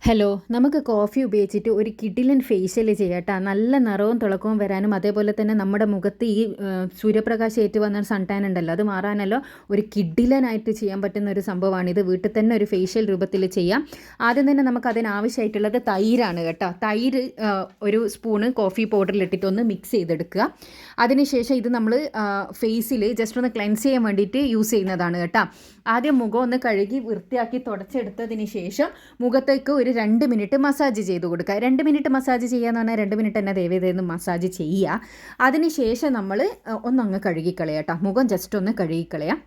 Hello, നമുക്ക് coffee ഉപയോഗിച്ചിട്ട് ഒരു കിടിലൻ ഫേഷ്യൽ ചെയ്യാട്ടോ. നല്ല നിറവും തിളക്കവും വരാനും അതേപോലെ തന്നെ നമ്മുടെ മുഖത്ത് ഈ സൂര്യപ്രകാശം ഏറ്റു വന്ന സൺ ടാൻ ഉണ്ടല്ലോ, അത് മാറാനല്ലോ ഒരു കിടിലനായിട്ട് ചെയ്യാൻ പറ്റുന്ന ഒരു സംഭവമാണ് ഇത്. വീട്ടിൽ തന്നെ ഒരു ഫേഷ്യൽ രൂപത്തിൽ ചെയ്യാം. ആദ്യം തന്നെ നമുക്ക് അതിനാവശ്യമായിട്ടുള്ളത് തൈരാണ് കേട്ടോ. തൈര് ഒരു സ്പൂണ് കോഫി പൗഡറിലിട്ടിട്ട് ഒന്ന് മിക്സ് ചെയ്തെടുക്കുക. അതിനുശേഷം ഇത് നമ്മൾ ഫേസിൽ ജസ്റ്റ് ഒന്ന് ക്ലെൻസ് ചെയ്യാൻ വേണ്ടിയിട്ട് യൂസ് ചെയ്യുന്നതാണ് കേട്ടോ. ആദ്യം മുഖം ഒന്ന് കഴുകി വൃത്തിയാക്കി തുടച്ചെടുത്തതിന് ശേഷം മുഖത്തേക്ക് ഒരു 2 മിനിറ്റ് മസാജ് ചെയ്ത് കൊടുക്കുക. 2 മിനിറ്റ് മസാജ് ചെയ്യുക എന്ന് പറഞ്ഞാൽ 2 മിനിറ്റ് തന്നെ ദയവേദന മസാജ് ചെയ്യുക. അതിന് ശേഷം നമ്മൾ ഒന്നങ്ങ് കഴുകിക്കളയാം കേട്ടോ. മുഖം ജസ്റ്റ് ഒന്ന് കഴുകിക്കളയാം.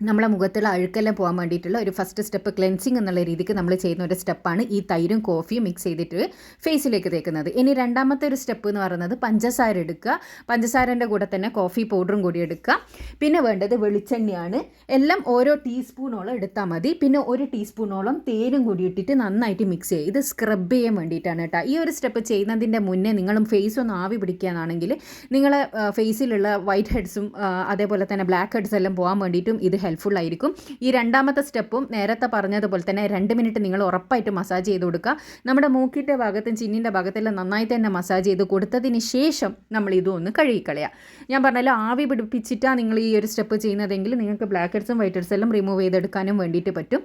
നമ്മളെ മുഖത്തുള്ള അഴുക്കെല്ലാം പോകാൻ വേണ്ടിയിട്ടുള്ള ഒരു ഫസ്റ്റ് സ്റ്റെപ്പ് ക്ലെൻസിങ് എന്നുള്ള രീതിക്ക് നമ്മൾ ചെയ്യുന്ന ഒരു സ്റ്റെപ്പാണ് ഈ തൈരും കോഫിയും മിക്സ് ചെയ്തിട്ട് ഫേസിലേക്ക് തേക്കുന്നത്. ഇനി രണ്ടാമത്തെ ഒരു സ്റ്റെപ്പ് എന്ന് പറയുന്നത് പഞ്ചസാര എടുക്കുക. പഞ്ചസാരൻ്റെ കൂടെ തന്നെ കോഫി പൗഡറും കൂടി എടുക്കുക. പിന്നെ വേണ്ടത് വെളിച്ചെണ്ണയാണ്. എല്ലാം ഓരോ ടീസ്പൂണോളം എടുത്താൽ മതി. പിന്നെ 1 ടീസ്പൂണോളം തേനും കൂടി ഇട്ടിട്ട് നന്നായിട്ട് മിക്സ് ചെയ്യുക. ഇത് സ്ക്രബ് ചെയ്യാൻ വേണ്ടിയിട്ടാണ് കേട്ടോ. ഈ ഒരു സ്റ്റെപ്പ് ചെയ്യുന്നതിൻ്റെ മുന്നേ നിങ്ങളും ഫേസ് ഒന്ന് ആവി പിടിക്കുകയാണെങ്കിൽ നിങ്ങളെ ഫേസിലുള്ള വൈറ്റ് ഹെഡ്സും അതേപോലെ തന്നെ ബ്ലാക്ക് ഹെഡ്സ് എല്ലാം പോകാൻ വേണ്ടിയിട്ടും ഇത് ഹെൽപ്ഫുൾ ആയിരിക്കും. ഈ രണ്ടാമത്തെ സ്റ്റെപ്പും നേരത്തെ പറഞ്ഞതുപോലെ തന്നെ 2 മിനിറ്റ് നിങ്ങൾ ഉറപ്പായിട്ട് മസാജ് ചെയ്ത് കൊടുക്കുക. നമ്മുടെ മൂക്കിൻ്റെ ഭാഗത്തും ചിന്നിൻ്റെ ഭാഗത്തെല്ലാം നന്നായി തന്നെ മസാജ് ചെയ്ത് കൊടുത്തതിന് ശേഷം നമ്മൾ ഇതും ഒന്ന് കഴുകിക്കളയുക. ഞാൻ പറഞ്ഞല്ലോ, ആവി പിടിപ്പിച്ചിട്ടാണ് നിങ്ങൾ ഈ ഒരു സ്റ്റെപ്പ് ചെയ്യുന്നതെങ്കിൽ നിങ്ങൾക്ക് ബ്ലാക്ക് ഹെഡ്സും വൈറ്റ് ഹെഡ്സ് എല്ലാം റിമൂവ് ചെയ്തെടുക്കാനും വേണ്ടിയിട്ട് പറ്റും.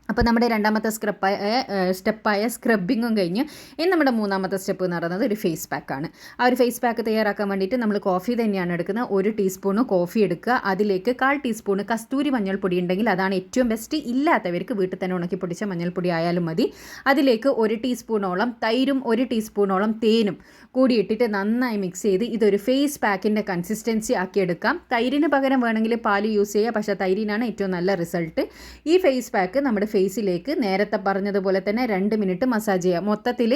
അപ്പോൾ നമ്മുടെ രണ്ടാമത്തെ സ്റ്റെപ്പായ സ്ക്രബിങ്ങും കഴിഞ്ഞ് ഇനി നമ്മുടെ മൂന്നാമത്തെ സ്റ്റെപ്പ് എന്ന് പറയുന്നത് ഒരു ഫേസ് പാക്കാണ്. ആ ഒരു ഫേസ് പാക്ക് തയ്യാറാക്കാൻ വേണ്ടിയിട്ട് നമ്മൾ കോഫി തന്നെയാണ് എടുക്കുന്നത്. 1 ടീസ്പൂണ് കോഫി എടുക്കുക. അതിലേക്ക് 1/4 ടീസ്പൂണ് കസ്തൂരി മഞ്ഞൾപ്പൊടി ഉണ്ടെങ്കിൽ അതാണ് ഏറ്റവും ബെസ്റ്റ്. ഇല്ലാത്തവർക്ക് വീട്ടിൽ തന്നെ ഉണക്കി പൊടിച്ച മഞ്ഞൾപ്പൊടി ആയാലും മതി. അതിലേക്ക് 1 ടീസ്പൂണോളം തൈരും 1 ടീസ്പൂണോളം തേനും കൂടി ഇട്ടിട്ട് നന്നായി മിക്സ് ചെയ്ത് ഇതൊരു ഫേസ് പാക്കിൻ്റെ കൺസിസ്റ്റൻസി ആക്കിയെടുക്കാം. തൈരിന് പകരം വേണമെങ്കിൽ പാല് യൂസ് ചെയ്യുക, പക്ഷേ തൈരിനാണ് ഏറ്റവും നല്ല റിസൾട്ട്. ഈ ഫേസ് പാക്ക് നമ്മുടെ ഫേസിലേക്ക് നേരത്തെ പറഞ്ഞതുപോലെ തന്നെ 2 മിനിറ്റ് മസാജ് ചെയ്യുക. മൊത്തത്തിൽ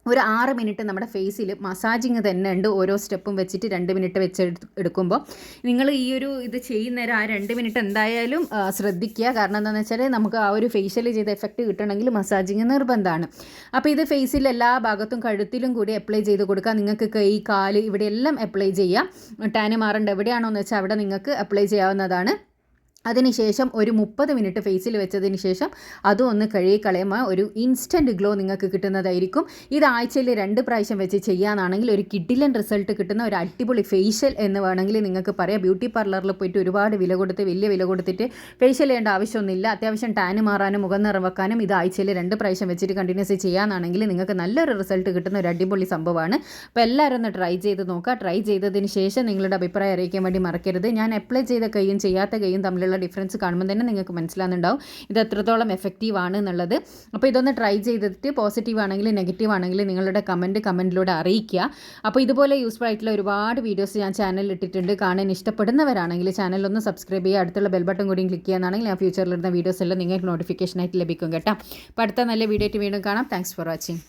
ഒരു 6 മിനിറ്റ് നമ്മുടെ ഫേസിൽ മസാജിങ് തന്നെ ഉണ്ട്. ഓരോ സ്റ്റെപ്പും വെച്ചിട്ട് 2 മിനിറ്റ് വെച്ച് എടുക്കുമ്പോൾ നിങ്ങൾ ഈ ഒരു ഇത് ചെയ്യുന്നേരം ആ 2 മിനിറ്റ് എന്തായാലും ശ്രദ്ധിക്കുക. കാരണം എന്താണെന്ന് വെച്ചാൽ നമുക്ക് ആ ഒരു ഫേഷ്യൽ ചെയ്ത എഫക്റ്റ് കിട്ടണമെങ്കിൽ മസാജിങ് നിർബന്ധമാണ്. അപ്പോൾ ഇത് ഫേസിൽ എല്ലാ ഭാഗത്തും കഴുത്തിലും കൂടി അപ്ലൈ ചെയ്ത് കൊടുക്കുക. നിങ്ങൾക്ക് കൈ, കാല് ഇവിടെയെല്ലാം അപ്ലൈ ചെയ്യാം. ടാന് മാറേണ്ട എവിടെയാണോ എന്ന് വെച്ചാൽ അവിടെ നിങ്ങൾക്ക് അപ്ലൈ ചെയ്യാവുന്നതാണ്. അതിനുശേഷം ഒരു 30 മിനിറ്റ് ഫേസിൽ വെച്ചതിന് ശേഷം അതും ഒന്ന് കഴുകിക്കളയുമ്പോൾ ഒരു ഇൻസ്റ്റൻറ്റ് ഗ്ലോ നിങ്ങൾക്ക് കിട്ടുന്നതായിരിക്കും. ഇത് ആഴ്ചയിൽ 2 പ്രാവശ്യം വെച്ച് ചെയ്യാനാണെങ്കിൽ ഒരു കിടിലൻ റിസൾട്ട് കിട്ടുന്ന ഒരു അടിപൊളി ഫേഷ്യൽ എന്ന് വേണമെങ്കിൽ നിങ്ങൾക്ക് പറയാം. ബ്യൂട്ടി പാർലറിൽ പോയിട്ട് ഒരുപാട് വലിയ വില കൊടുത്തിട്ട് ഫേഷ്യൽ ചെയ്യേണ്ട ആവശ്യമൊന്നുമില്ല. അത്യാവശ്യം ടാന് മാറാനും മുഖം നിറം വെക്കാനും ഇത് ആഴ്ചയിൽ 2 പ്രാവശ്യം വെച്ചിട്ട് കണ്ടിന്യൂസ് ചെയ്യാനാണെങ്കിൽ നിങ്ങൾക്ക് നല്ലൊരു റിസൾട്ട് കിട്ടുന്ന ഒരു അടിപൊളി സംഭവമാണ്. അപ്പോൾ എല്ലാവരും ഒന്ന് ട്രൈ ചെയ്ത് നോക്കുക. ട്രൈ ചെയ്തതിന് ശേഷം നിങ്ങളുടെ അഭിപ്രായം അറിയിക്കാൻ വേണ്ടി മറക്കരുത്. ഞാൻ അപ്ലൈ ചെയ്ത കൈയും ചെയ്യാത്ത കൈയും തമ്മിലുള്ള ഡിഫറൻസ് കാണുമ്പോൾ തന്നെ നിങ്ങൾക്ക് മനസ്സിലാകുന്നുണ്ടാവും ഇത് എത്രത്തോളം എഫക്റ്റീവ് ആണ് എന്നുള്ളത്. അപ്പോൾ ഇതൊന്ന് ട്രൈ ചെയ്തിട്ട് പോസിറ്റീവ് ആണെങ്കിലും നെഗറ്റീവ് ആണെങ്കിലും നിങ്ങളുടെ കമൻറ്റിലൂടെ അറിയിക്കുക. അപ്പോൾ ഇതുപോലെ യൂസ്ഫുൾ ആയിട്ടുള്ള ഒരുപാട് വീഡിയോസ് ഞാൻ ചാനലിൽ ഇട്ടിട്ടുണ്ട്. കാണാൻ ഇഷ്ടപ്പെടുന്നവരാണെങ്കിൽ ചാനലൊന്ന് സബ്സ്ക്രൈബ് ചെയ്യുക. അടുത്തുള്ള ബെൽ ബട്ടൺ കൂടി ക്ലിക്ക് ചെയ്യുകയാണെങ്കിൽ ഞാൻ ഫ്യൂച്ചറിലിടുന്ന വീഡിയോസ് എല്ലാം നിങ്ങൾക്ക് നോട്ടിഫിക്കേഷനായിട്ട് ലഭിക്കും കേട്ടോ. അപ്പോൾ അടുത്ത നല്ല വീഡിയോ ആയിട്ട് വീണ്ടും കാണാം. Thanks for watching.